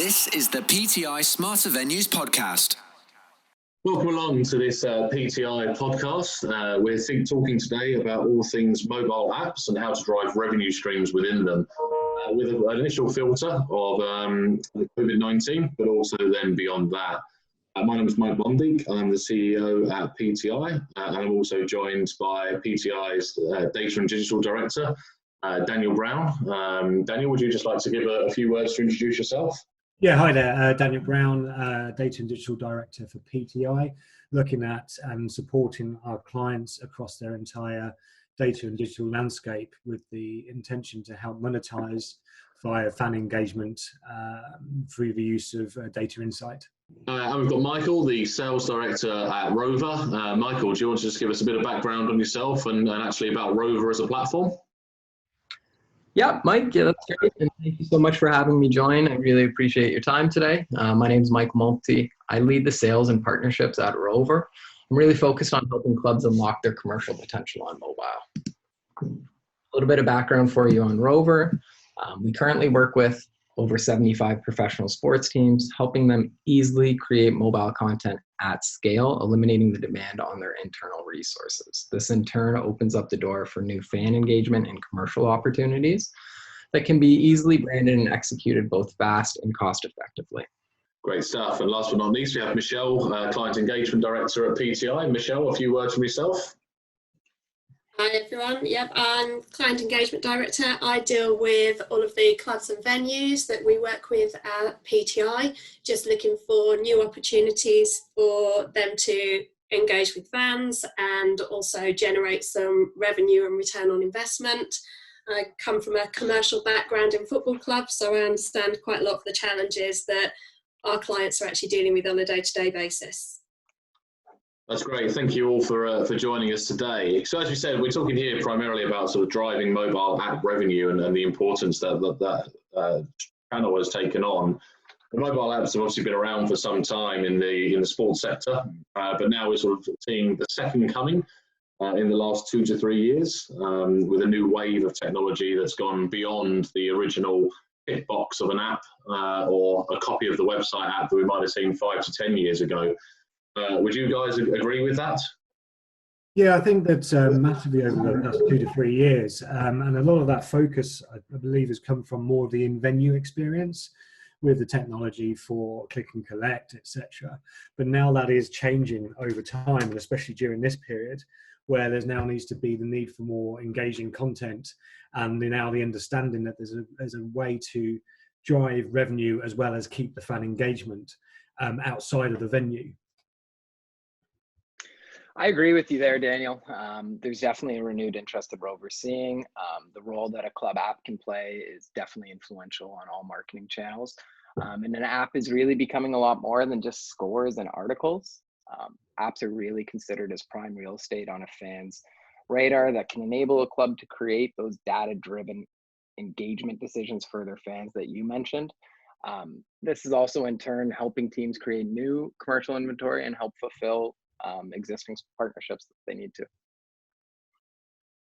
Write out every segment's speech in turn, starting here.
This is the PTI Smarter Venues podcast. Welcome along to this PTI podcast. We're talking today about all things mobile apps and how to drive revenue streams within them with an initial filter of COVID-19, but also then beyond that. My name is Mike Bohndiek. I'm the CEO at PTI, and I'm also joined by PTI's Data and Digital Director, Daniel Brown. Daniel, would you just like to give a few words to introduce yourself? Yeah, hi there, Daniel Brown, Data and Digital Director for PTI, looking at and supporting our clients across their entire data and digital landscape with the intention to help monetize via fan engagement through the use of data insight. And we've got Michael, the Sales Director at Rover. Michael, do you want to just give us a bit of background on yourself and actually about Rover as a platform? Yeah, Mike, yeah, that's great. And thank you so much for having me join. I really appreciate your time today. My name is Mike Bohndiek. I lead the sales and partnerships at Rover. I'm really focused on helping clubs unlock their commercial potential on mobile. A little bit of background for you on Rover. We currently work with over 75 professional sports teams, helping them easily create mobile content at scale, eliminating the demand on their internal resources. This in turn opens up the door for new fan engagement and commercial opportunities that can be easily branded and executed both fast and cost effectively. Great stuff. And last but not least, we have Michelle, Client Engagement Director at PTI. Michelle, a few words from yourself. Hi everyone, yep, I'm Client Engagement Director. I deal with all of the clubs and venues that we work with at PTI, just looking for new opportunities for them to engage with fans and also generate some revenue and return on investment. I come from a commercial background in football clubs, so I understand quite a lot of the challenges that our clients are actually dealing with on a day-to-day basis. That's great. Thank you all for joining us today. So as we said, we're talking here primarily about sort of driving mobile app revenue and the importance that channel has taken on. The mobile apps have obviously been around for some time in the sports sector, but now we're sort of seeing the second coming in the last 2 to 3 years with a new wave of technology that's gone beyond the original hitbox of an app or a copy of the website app that we might have seen 5 to 10 years ago. Would you guys agree with that? Yeah, I think that's massively over the last 2 to 3 years. And a lot of that focus, I believe, has come from more of the in-venue experience with the technology for click and collect, etc. But now that is changing over time, and especially during this period, where there's now needs to be the need for more engaging content and now the understanding that there's a way to drive revenue as well as keep the fan engagement outside of the venue. I agree with you there, Daniel. There's definitely a renewed interest that Rover seeing. The role that a club app can play is definitely influential on all marketing channels. And an app is really becoming a lot more than just scores and articles. Apps are really considered as prime real estate on a fan's radar that can enable a club to create those data-driven engagement decisions for their fans that you mentioned. This is also in turn helping teams create new commercial inventory and help fulfill existing partnerships that they need to.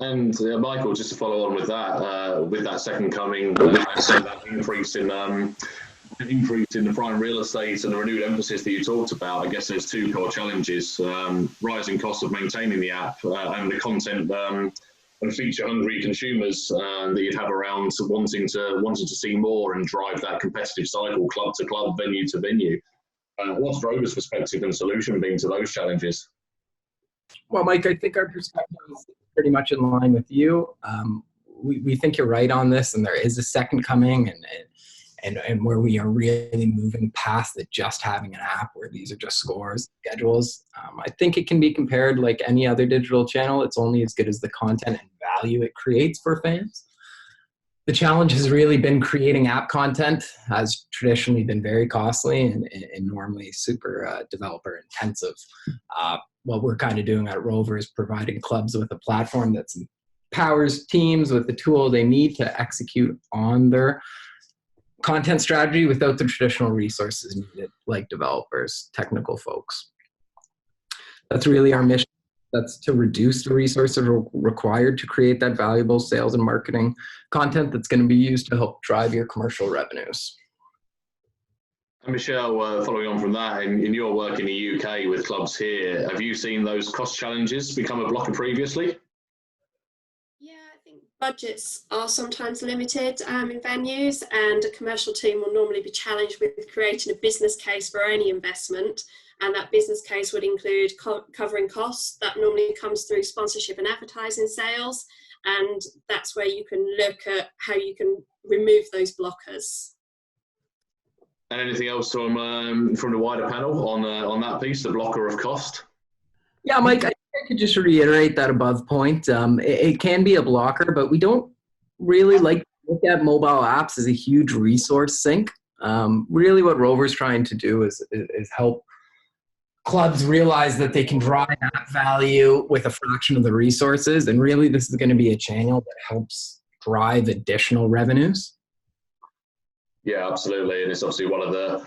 And Michael, just to follow on with that second coming, that increase in the prime real estate and the renewed emphasis that you talked about, I guess there's two core challenges: rising costs of maintaining the app and the content and feature-hungry consumers that you'd have around wanting to see more and drive that competitive cycle, club to club, venue to venue. What's Rover's perspective and solution being to those challenges? Well, Mike, I think our perspective is pretty much in line with you. We think you're right on this, and there is a second coming, and where we are really moving past just having an app where these are just scores, schedules. I think it can be compared like any other digital channel. It's only as good as the content and value it creates for fans. The challenge has really been creating app content, has traditionally been very costly and normally super developer intensive. What we're kind of doing at Rover is providing clubs with a platform that empowers teams with the tool they need to execute on their content strategy without the traditional resources needed, like developers, technical folks. That's really our mission. That's to reduce the resources required to create that valuable sales and marketing content that's going to be used to help drive your commercial revenues. And Michelle, following on from that, in your work in the UK with clubs here, have you seen those cost challenges become a blocker previously? Yeah, I think budgets are sometimes limited in venues, and a commercial team will normally be challenged with creating a business case for any investment, and that business case would include covering costs. That normally comes through sponsorship and advertising sales, and that's where you can look at how you can remove those blockers. And anything else from the wider panel on that piece, the blocker of cost? Yeah, Mike, I could just reiterate that above point. It can be a blocker, but we don't really like to look at mobile apps as a huge resource sink. Really what Rover's trying to do is help clubs realize that they can drive that value with a fraction of the resources. And really this is going to be a channel that helps drive additional revenues. Yeah, absolutely. And it's obviously one of the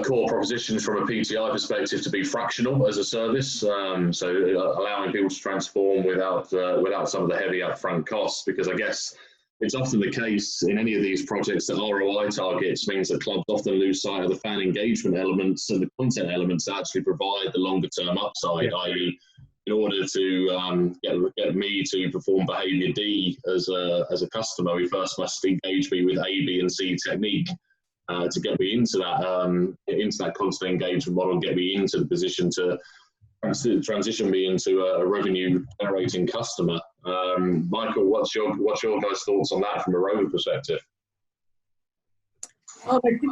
core propositions from a PTI perspective to be fractional as a service. So allowing people to transform without some of the heavy upfront costs, because I guess it's often the case in any of these projects that ROI targets means that clubs often lose sight of the fan engagement elements and the content elements that actually provide the longer term upside, i.e. in order to get me to perform behaviour D as a customer, we first must engage me with A, B, and C technique to get me into that constant engagement model, and get me into the position to transition me into a revenue generating customer. Michael, what's your guys' thoughts on that from a Rover perspective? Well, I think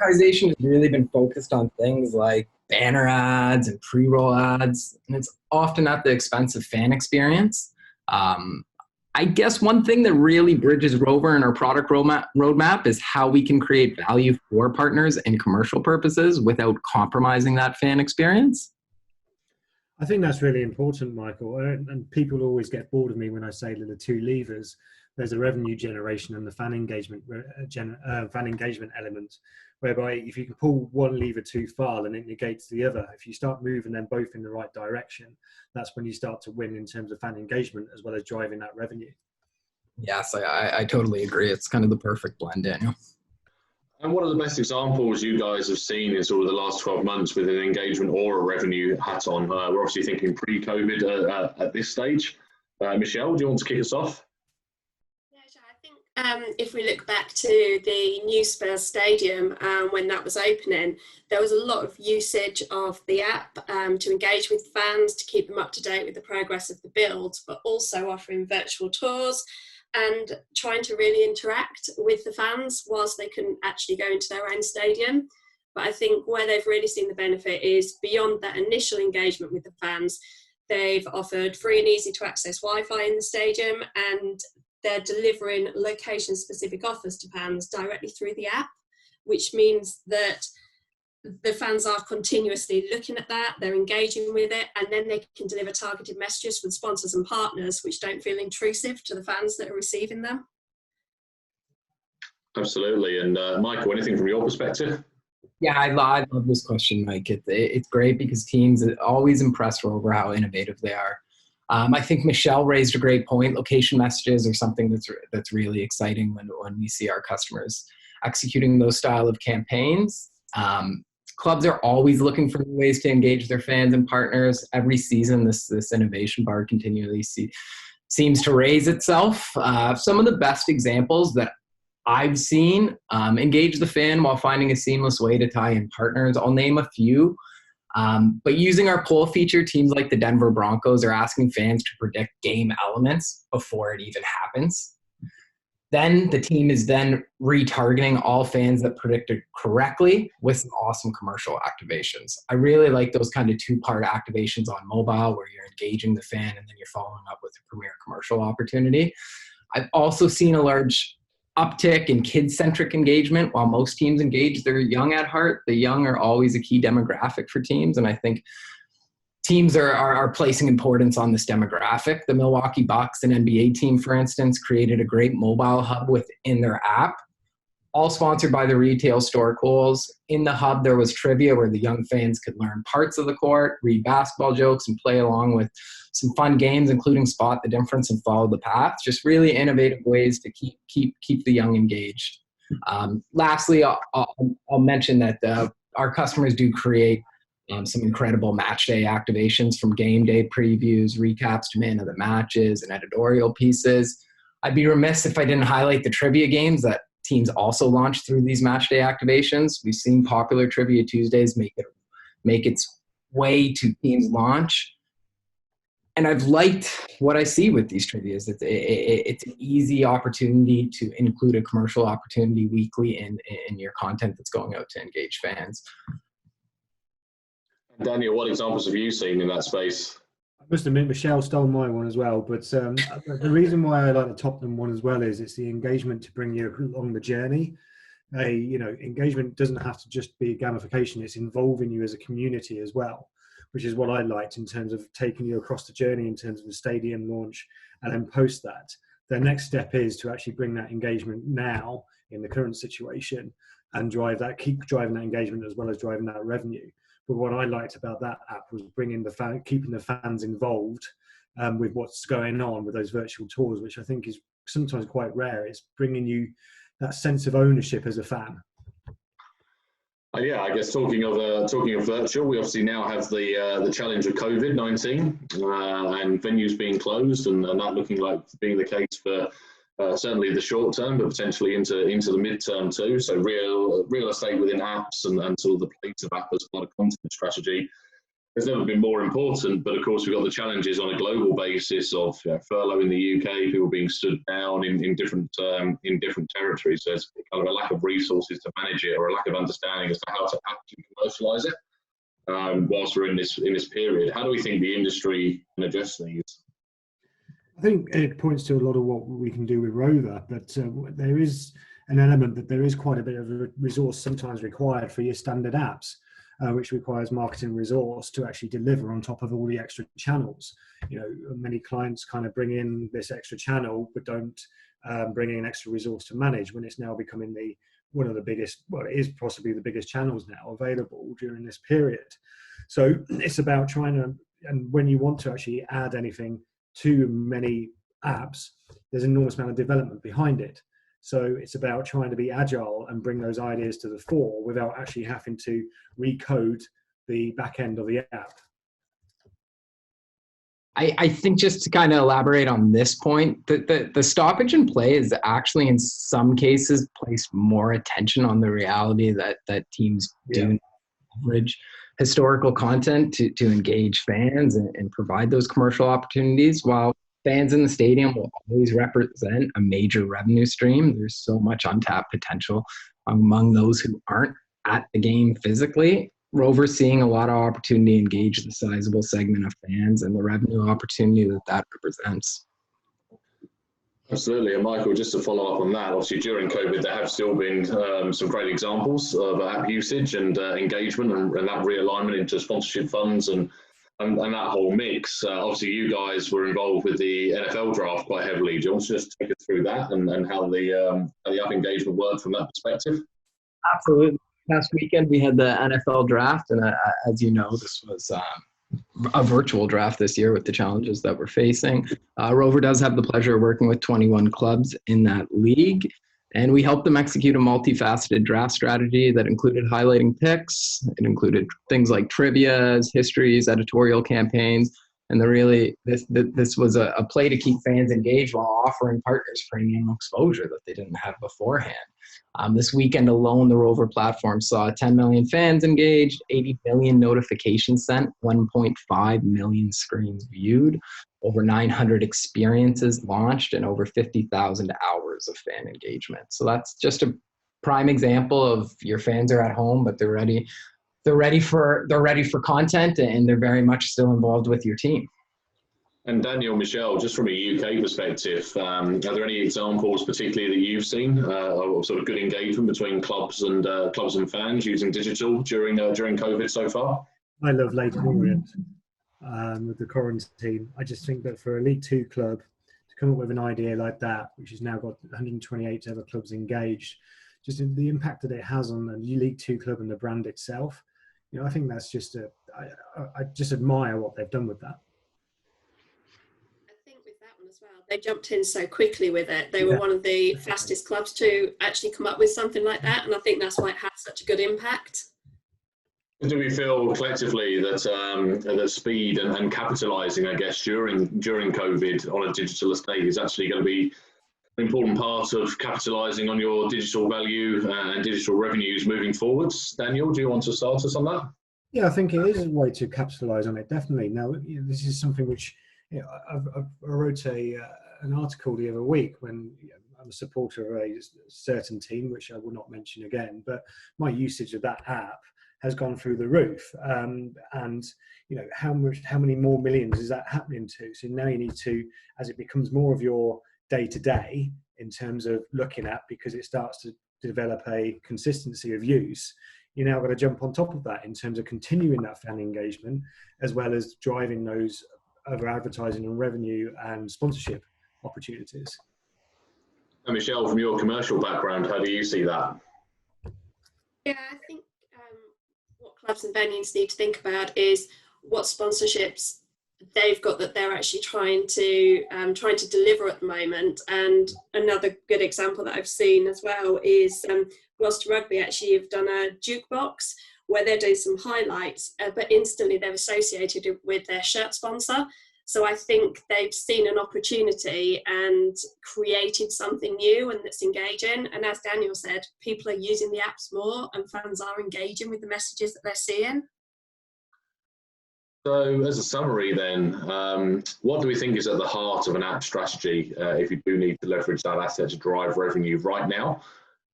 monetization has really been focused on things like banner ads and pre-roll ads, and it's often at the expense of fan experience. I guess one thing that really bridges Rover and our product roadmap is how we can create value for partners and commercial purposes without compromising that fan experience. I think that's really important, Michael. And people always get bored of me when I say that the two levers, there's a revenue generation and the fan engagement element, whereby if you can pull one lever too far, then it negates the other. If you start moving them both in the right direction, that's when you start to win in terms of fan engagement as well as driving that revenue. Yes, I totally agree. It's kind of the perfect blend, Daniel. And what are the best examples you guys have seen in sort of the last 12 months with an engagement or a revenue hat on? We're obviously thinking pre-COVID at this stage. Michelle, do you want to kick us off? I think if we look back to the new Spurs Stadium, when that was opening, there was a lot of usage of the app to engage with fans, to keep them up to date with the progress of the build, but also offering virtual tours and trying to really interact with the fans whilst they couldn't actually go into their own stadium. But I think where they've really seen the benefit is beyond that initial engagement with the fans, they've offered free and easy to access Wi-Fi in the stadium, and they're delivering location-specific offers to fans directly through the app, which means that the fans are continuously looking at that, they're engaging with it, and then they can deliver targeted messages with sponsors and partners which don't feel intrusive to the fans that are receiving them. Absolutely. And Michael, anything from your perspective? Yeah, I love this question, Mike. It's great because teams always impress Rover how innovative they are. I think Michelle raised a great point. Location messages are something that's really exciting when we see our customers executing those style of campaigns. Clubs are always looking for new ways to engage their fans and partners. Every season, this innovation bar continually seems to raise itself. Some of the best examples that I've seen engage the fan while finding a seamless way to tie in partners. I'll name a few. But using our poll feature, teams like the Denver Broncos are asking fans to predict game elements before it even happens. Then the team is then retargeting all fans that predicted correctly with some awesome commercial activations. I really like those kind of two-part activations on mobile where you're engaging the fan and then you're following up with a premier commercial opportunity. I've also seen a large uptick in kid-centric engagement. While most teams engage their young at heart, the young are always a key demographic for teams, and I think teams are placing importance on this demographic. The Milwaukee Bucks, an NBA team, for instance, created a great mobile hub within their app, all sponsored by the retail store Kohl's. In the hub, there was trivia where the young fans could learn parts of the court, read basketball jokes, and play along with some fun games, including Spot the Difference and Follow the Path. Just really innovative ways to keep the young engaged. Lastly, I'll mention that our customers do create some incredible match day activations, from game day previews, recaps to man of the matches, and editorial pieces. I'd be remiss if I didn't highlight the trivia games that teams also launch through these match day activations. We've seen popular Trivia Tuesdays make its way to teams launch. And I've liked what I see with these trivias. It's an easy opportunity to include a commercial opportunity weekly in your content that's going out to engage fans. Daniel, what examples have you seen in that space? I must admit, Michelle stole my one as well. But the reason why I like the Tottenham one as well is it's the engagement to bring you along the journey. Engagement doesn't have to just be gamification; it's involving you as a community as well, which is what I liked in terms of taking you across the journey in terms of the stadium launch, and then post that. The next step is to actually bring that engagement now in the current situation and keep driving that engagement as well as driving that revenue. But what I liked about that app was keeping the fans involved with what's going on with those virtual tours, which I think is sometimes quite rare. It's bringing you that sense of ownership as a fan. Yeah, I guess talking of virtual, we obviously now have the challenge of COVID-19 and venues being closed, and that looking like being the case for certainly the short term, but potentially into the midterm too. So real estate within apps and sort of the place of app as part of content strategy has never been more important. But of course, we've got the challenges on a global basis of furlough in the UK, people being stood down in different territories. So there's kind of a lack of resources to manage it, or a lack of understanding as to how to actually commercialise it. Whilst we're in this period, how do we think the industry can address these? I think it points to a lot of what we can do with Rover, but there is an element that there is quite a bit of a resource sometimes required for your standard apps, which requires marketing resource to actually deliver on top of all the extra channels. Many clients kind of bring in this extra channel, but don't bring in extra resource to manage, when it's now becoming one of the biggest, it is possibly the biggest channels now available during this period. So it's about trying to, and when you want to actually add anything to many apps, there's an enormous amount of development behind it. So it's about trying to be agile and bring those ideas to the fore without actually having to recode the back end of the app. I think, just to kind of elaborate on this point, the stoppage and play is actually in some cases place more attention on the reality that teams do leverage historical content to engage fans and provide those commercial opportunities. While fans in the stadium will always represent a major revenue stream, there's so much untapped potential among those who aren't at the game physically. Rover's seeing a lot of opportunity to engage the sizable segment of fans and the revenue opportunity that represents. Absolutely. And Michael, just to follow up on that, obviously during COVID, there have still been some great examples of app usage and engagement and that realignment into sponsorship funds and that whole mix. Obviously, you guys were involved with the NFL draft quite heavily. Do you want to just take us through that and how the app engagement worked from that perspective? Absolutely. Last weekend, we had the NFL draft, and as you know, this was a virtual draft this year with the challenges that we're facing. Rover does have the pleasure of working with 21 clubs in that league, and we helped them execute a multifaceted draft strategy that included highlighting picks. It included things like trivias, histories, editorial campaigns, and this was a play to keep fans engaged while offering partners premium exposure that they didn't have beforehand. This weekend alone, the Rover platform saw 10 million fans engaged, 80 million notifications sent, 1.5 million screens viewed, over 900 experiences launched, and over 50,000 hours of fan engagement. So that's just a prime example of your fans are at home, but they're ready for content, and they're very much still involved with your team. And Daniel, Michelle, just from a UK perspective, are there any examples particularly that you've seen of sort of good engagement between clubs and fans using digital during COVID so far? I love Leighton Orient with the quarantine. I just think that for a League Two club to come up with an idea like that, which has now got 128 other clubs engaged, just the impact that it has on the League Two club and the brand itself, I think that's just I just admire what they've done with that. I think with that one as well, They jumped in so quickly with it. They were one of the fastest clubs to actually come up with something like that, and I think that's why it had such a good impact. Do we feel collectively that that speed and capitalising, I guess, during COVID on a digital estate is actually going to be an important part of capitalising on your digital value and digital revenues moving forwards? Daniel, do you want to start us on that? Yeah, I think it is a way to capitalise on it, definitely. Now, this is something which I wrote an article the other week when I'm a supporter of a certain team, which I will not mention again, but my usage of that app has gone through the roof, and how many more millions is that happening to? So now you need to, as it becomes more of your day to day in terms of looking at, because it starts to develop a consistency of use, you're now got to jump on top of that in terms of continuing that fan engagement, as well as driving those other advertising and revenue and sponsorship opportunities. And Michelle, from your commercial background, how do you see that? Yeah, I think what clubs and venues need to think about is what sponsorships they've got that they're actually trying to deliver at the moment. And another good example that I've seen as well is Gloucester Rugby actually have done a jukebox where they're doing some highlights, but instantly they've associated it with their shirt sponsor. So I think they've seen an opportunity and created something new and that's engaging. And as Daniel said, people are using the apps more and fans are engaging with the messages that they're seeing. So as a summary then, what do we think is at the heart of an app strategy if you do need to leverage that asset to drive revenue right now?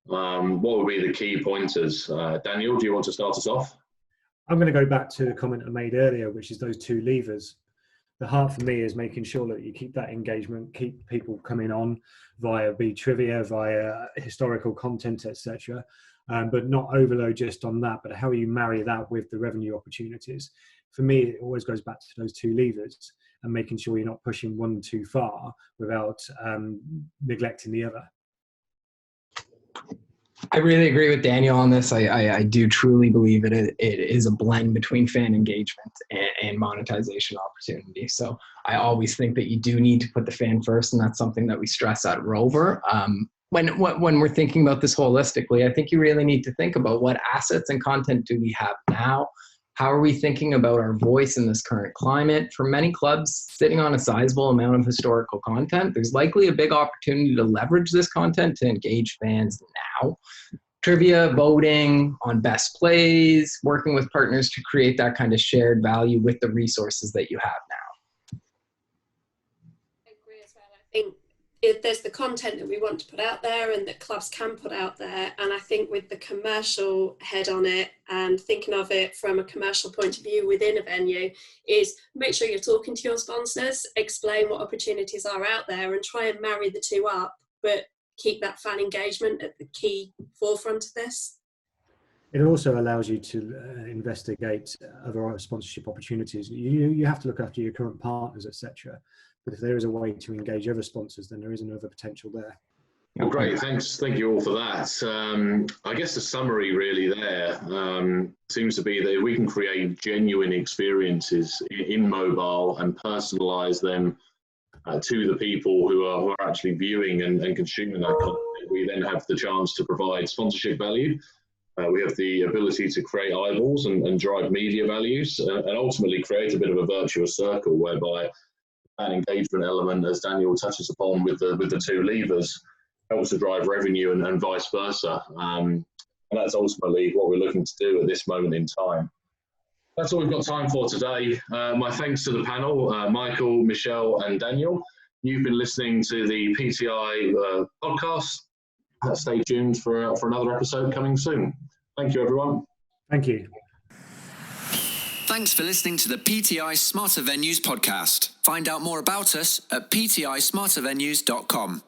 What would be the key pointers? Daniel, do you want to start us off? I'm going to go back to the comment I made earlier, which is those two levers. The heart for me is making sure that you keep that engagement, keep people coming on via trivia, via historical content, etc. But not overload just on that, but how you marry that with the revenue opportunities. For me, it always goes back to those two levers and making sure you're not pushing one too far without neglecting the other. I really agree with Daniel on this. I do truly believe it is a blend between fan engagement and monetization opportunity. So I always think that you do need to put the fan first, and that's something that we stress at Rover. When we're thinking about this holistically, I think you really need to think about what assets and content do we have now? How are we thinking about our voice in this current climate? For many clubs sitting on a sizable amount of historical content, there's likely a big opportunity to leverage this content to engage fans now. Trivia, voting on best plays, working with partners to create that kind of shared value with the resources that you have now. I agree as well. I think if there's the content that we want to put out there and that clubs can put out there, and I think with the commercial head on it and thinking of it from a commercial point of view within a venue is make sure you're talking to your sponsors, explain what opportunities are out there and try and marry the two up, but keep that fan engagement at the key forefront of this. It also allows you to investigate other sponsorship opportunities. You have to look after your current partners, etc. But if there is a way to engage other sponsors, then there is another potential there. Well, great, thanks. Thank you all for that. I guess the summary really there seems to be that we can create genuine experiences in mobile and personalise them to the people who are actually viewing and consuming that content. We then have the chance to provide sponsorship value. We have the ability to create eyeballs and drive media values and ultimately create a bit of a virtuous circle whereby an engagement element, as Daniel touches upon with the two levers, helps to drive revenue and vice versa. And that's ultimately what we're looking to do at this moment in time. That's all we've got time for today. My thanks to the panel, Michael, Michelle and Daniel. You've been listening to the PTI podcast. Stay tuned for another episode coming soon. Thank you, everyone. Thank you. Thanks for listening to the PTI Smarter Venues podcast. Find out more about us at ptismartervenues.com.